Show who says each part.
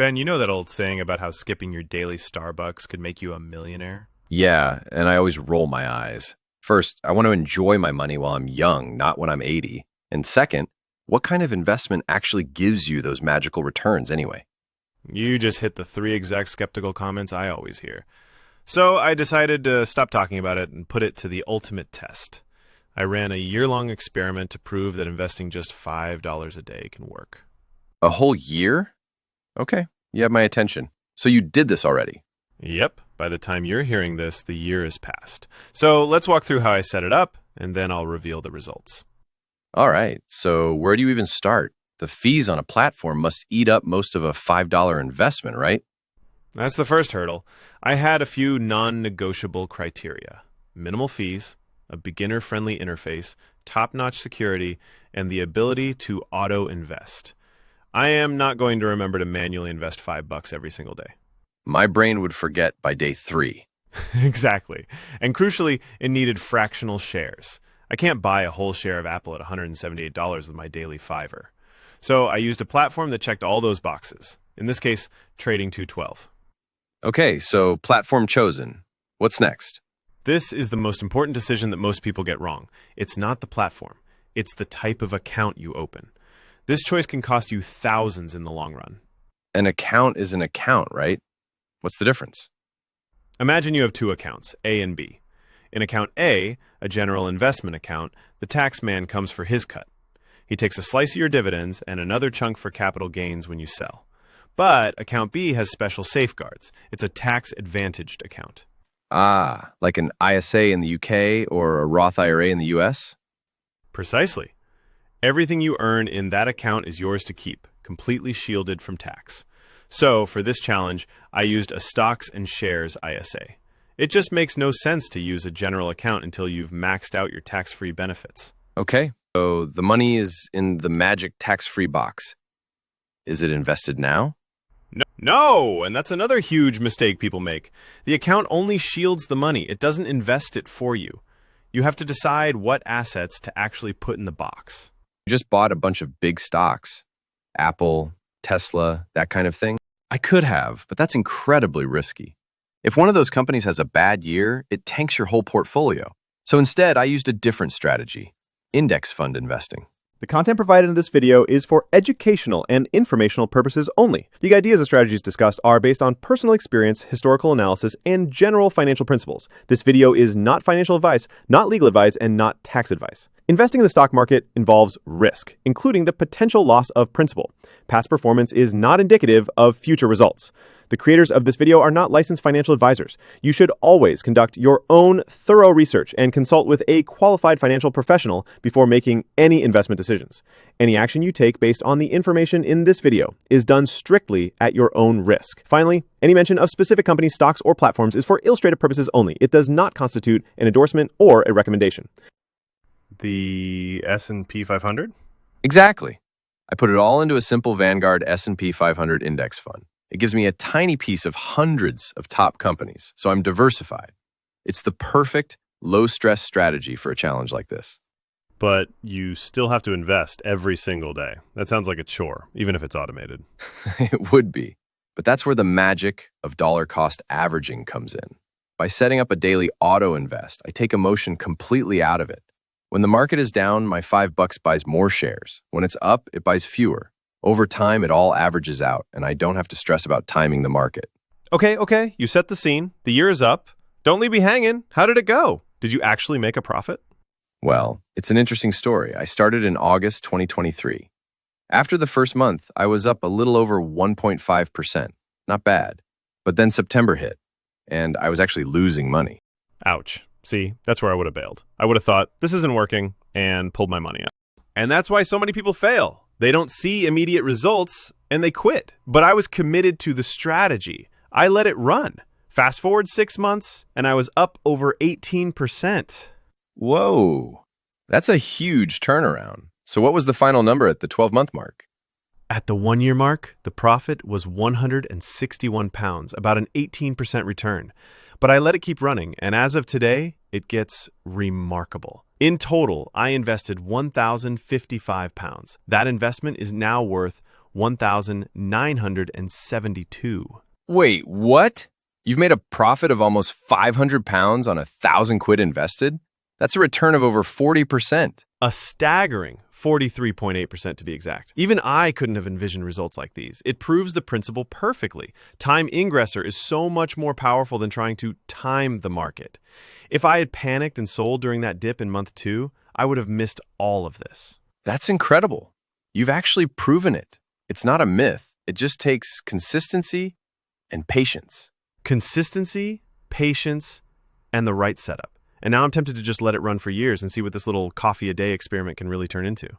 Speaker 1: Ben, you know that old saying about how skipping your daily Starbucks could make you a millionaire?
Speaker 2: Yeah, and I always roll my eyes. First, I want to enjoy my money while I'm young, not when I'm 80. And second, what kind of investment actually gives you those magical returns anyway?
Speaker 1: You just hit the three exact skeptical comments I always hear. So I decided to stop talking about it and put it to the ultimate test. I ran a year-long experiment to prove that investing just $5 a day can work.
Speaker 2: A whole year? Okay, you have my attention. So you did this already?
Speaker 1: Yep, by the time you're hearing this, the year has passed. So let's walk through how I set it up, and then I'll reveal the results.
Speaker 2: All right, so where do you even start? The fees on a platform must eat up most of a $5 investment, right?
Speaker 1: That's the first hurdle. I had a few non-negotiable criteria: minimal fees, a beginner-friendly interface, top-notch security, and the ability to auto-invest. I am not going to remember to manually invest $5 every single day.
Speaker 2: My brain would forget by day 3.
Speaker 1: Exactly. And crucially, it needed fractional shares. I can't buy a whole share of Apple at $178 with my daily fiver. So I used a platform that checked all those boxes. In this case, Trading 212.
Speaker 2: Okay, so platform chosen. What's next?
Speaker 1: This is the most important decision that most people get wrong. It's not the platform. It's the type of account you open. This choice can cost you thousands in the long run.
Speaker 2: An account is an account, right? What's the difference?
Speaker 1: Imagine you have two accounts, A and B. In account A, a general investment account, the tax man comes for his cut. He takes a slice of your dividends and another chunk for capital gains when you sell. But account B has special safeguards. It's a tax-advantaged account.
Speaker 2: Ah, like an ISA in the UK or a Roth IRA in the US?
Speaker 1: Precisely. Everything you earn in that account is yours to keep, completely shielded from tax. So, for this challenge, I used a stocks and shares ISA. It just makes no sense to use a general account until you've maxed out your tax-free benefits.
Speaker 2: Okay, so the money is in the magic tax-free box. Is it invested now?
Speaker 1: No, and that's another huge mistake people make. The account only shields the money. It doesn't invest it for you. You have to decide what assets to actually put in the box.
Speaker 2: You just bought a bunch of big stocks. Apple, Tesla, that kind of thing. I could have, but that's incredibly risky. If one of those companies has a bad year, it tanks your whole portfolio. So instead, I used a different strategy: index fund investing.
Speaker 3: The content provided in this video is for educational and informational purposes only. The ideas and strategies discussed are based on personal experience, historical analysis, and general financial principles. This video is not financial advice, not legal advice, and not tax advice. Investing in the stock market involves risk, including the potential loss of principal. Past performance is not indicative of future results. The creators of this video are not licensed financial advisors. You should always conduct your own thorough research and consult with a qualified financial professional before making any investment decisions. Any action you take based on the information in this video is done strictly at your own risk. Finally, any mention of specific companies, stocks, or platforms is for illustrative purposes only. It does not constitute an endorsement or a recommendation.
Speaker 1: The S&P 500?
Speaker 2: Exactly. I put it all into a simple Vanguard S&P 500 index fund. It gives me a tiny piece of hundreds of top companies, so I'm diversified. It's the perfect low-stress strategy for a challenge like this.
Speaker 1: But you still have to invest every single day. That sounds like a chore, even if it's automated.
Speaker 2: It would be. But that's where the magic of dollar-cost averaging comes in. By setting up a daily auto-invest, I take emotion completely out of it. When the market is down, my $5 buys more shares. When it's up, it buys fewer. Over time, it all averages out, and I don't have to stress about timing the market.
Speaker 1: Okay. You set the scene. The year is up. Don't leave me hanging. How did it go? Did you actually make a profit?
Speaker 2: Well, it's an interesting story. I started in August 2023. After the first month, I was up a little over 1.5%. Not bad. But then September hit, and I was actually losing money.
Speaker 1: Ouch. See, that's where I would have bailed. I would have thought, this isn't working, and pulled my money out. And that's why so many people fail. They don't see immediate results, and they quit. But I was committed to the strategy. I let it run. Fast forward 6 months, and I was up over 18%.
Speaker 2: Whoa, that's a huge turnaround. So what was the final number at the 12-month mark?
Speaker 1: At the 1-year mark, the profit was £161, about an 18% return. But I let it keep running, and as of today, it gets remarkable. In total, I invested £1,055. That investment is now worth 1,972.
Speaker 2: Wait, what? You've made a profit of almost 500 pounds on 1,000 quid invested? That's a return of over 40%.
Speaker 1: A staggering 43.8% to be exact. Even I couldn't have envisioned results like these. It proves the principle perfectly. Time ingressor is so much more powerful than trying to time the market. If I had panicked and sold during that dip in month 2, I would have missed all of this.
Speaker 2: That's incredible. You've actually proven it. It's not a myth. It just takes consistency and patience.
Speaker 1: Consistency, patience, and the right setup. And now I'm tempted to just let it run for years and see what this little coffee a day experiment can really turn into.